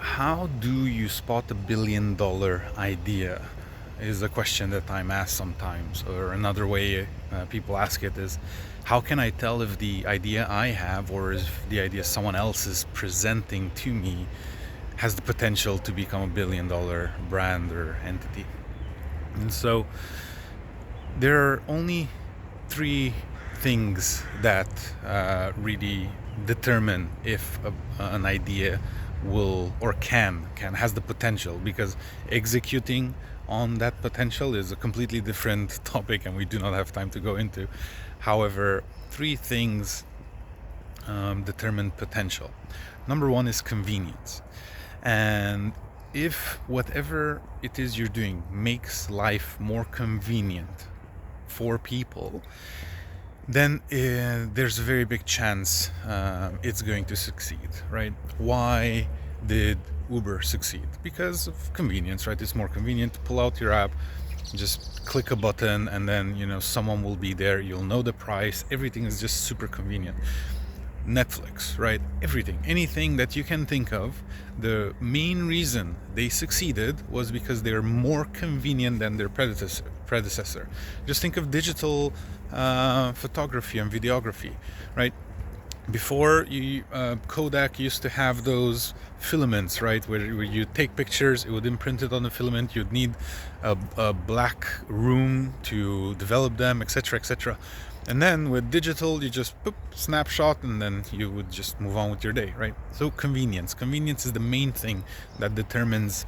How do you spot a $1 billion idea? Is a question that I'm asked sometimes. Or another way people ask it is, how can I tell if the idea I have or if the idea someone else is presenting to me has the potential to become a $1 billion brand or entity? And so there are only three things that really determine if an idea will or can has the potential, because executing on that potential is a completely different topic and we do not have time to go into. However, three things determine potential. Number one is convenience. And if whatever it is you're doing makes life more convenient for people, then there's a very big chance it's going to succeed, right? Why did Uber succeed? Because of convenience, right? It's more convenient to pull out your app, just click a button, and then someone will be there. You'll know the price. Everything is just super convenient. Netflix, right? Everything, anything that you can think of. The main reason they succeeded was because they're more convenient than their predecessor. Just think of digital photography and videography, right? Before, Kodak used to have those filaments, right, where you take pictures, it would imprint it on the filament. You'd need a black room to develop them, etc., etc. And then with digital, you just snapshot, and then you would just move on with your day, right? So convenience is the main thing that determines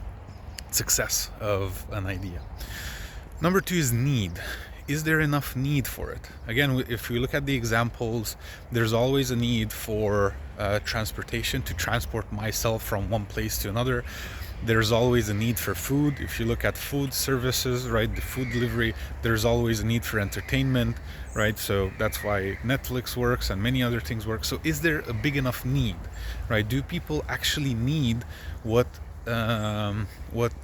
success of an idea. Number two is need. Is there enough need for it? Again, if we look at the examples, there's always a need for transportation, to transport myself from one place to another. There's always a need for food. If you look at food services, right, the food delivery, there's always a need for entertainment, right? So that's why Netflix works and many other things work. So is there a big enough need, right? Do people actually need what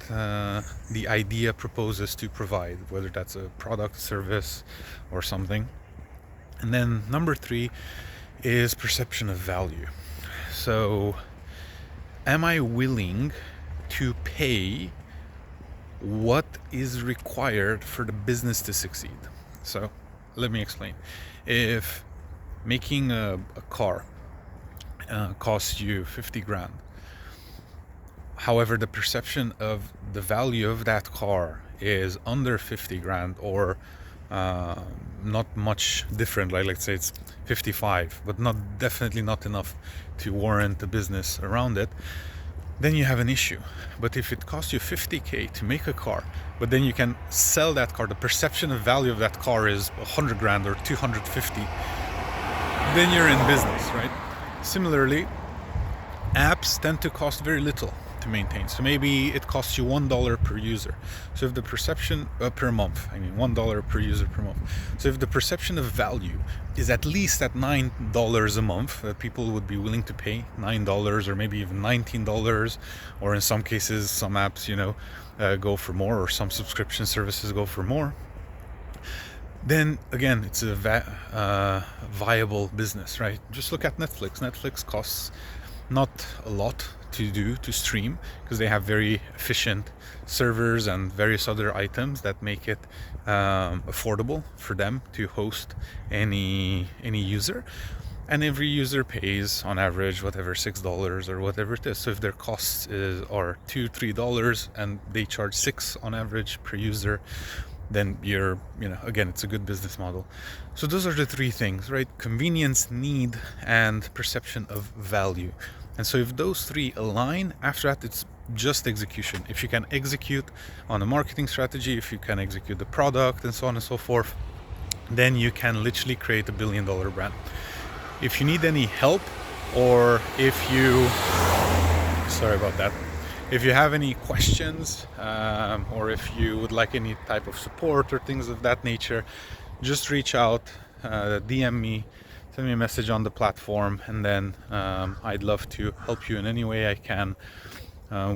the idea proposes to provide, whether that's a product, service, or something? And then number three is perception of value. So am I willing to pay what is required for the business to succeed? So let me explain. If making a car costs you 50 grand, however, the perception of the value of that car is under 50 grand, or not much different, like let's say it's 55, but definitely not enough to warrant a business around it, then you have an issue. But if it costs you 50k to make a car, but then you can sell that car, the perception of value of that car is 100 grand or 250, then you're in business, right? Similarly, apps tend to cost very little to maintain. So maybe it costs you $1 per user. So if the perception per month, $1 per user per month. So if the perception of value is at least at $9 a month, that people would be willing to pay $9 or maybe even $19, or in some cases, some apps, go for more, or some subscription services go for more, then again, it's a viable business, right? Just look at Netflix. Netflix costs not a lot to stream, because they have very efficient servers and various other items that make it affordable for them to host any user. And every user pays on average whatever $6 or whatever it is. So if their costs are $2-3 and they charge $6 on average per user, then again, it's a good business model. So those are the three things, right? Convenience, need, and perception of value. And so if those three align, after that, it's just execution. If you can execute on a marketing strategy, if you can execute the product, and so on and so forth, then you can literally create a $1 billion brand. If you need any help, or if you have any questions, or if you would like any type of support or things of that nature, just reach out, DM me, send me a message on the platform, and then I'd love to help you in any way I can.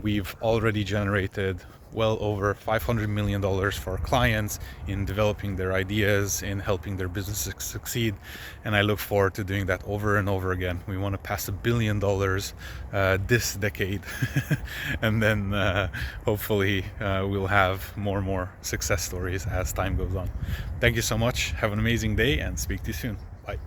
We've already generated well over $500 million for clients in developing their ideas, in helping their businesses succeed. And I look forward to doing that over and over again. We want to pass $1 billion this decade. And then hopefully we'll have more and more success stories as time goes on. Thank you so much. Have an amazing day and speak to you soon. Bye.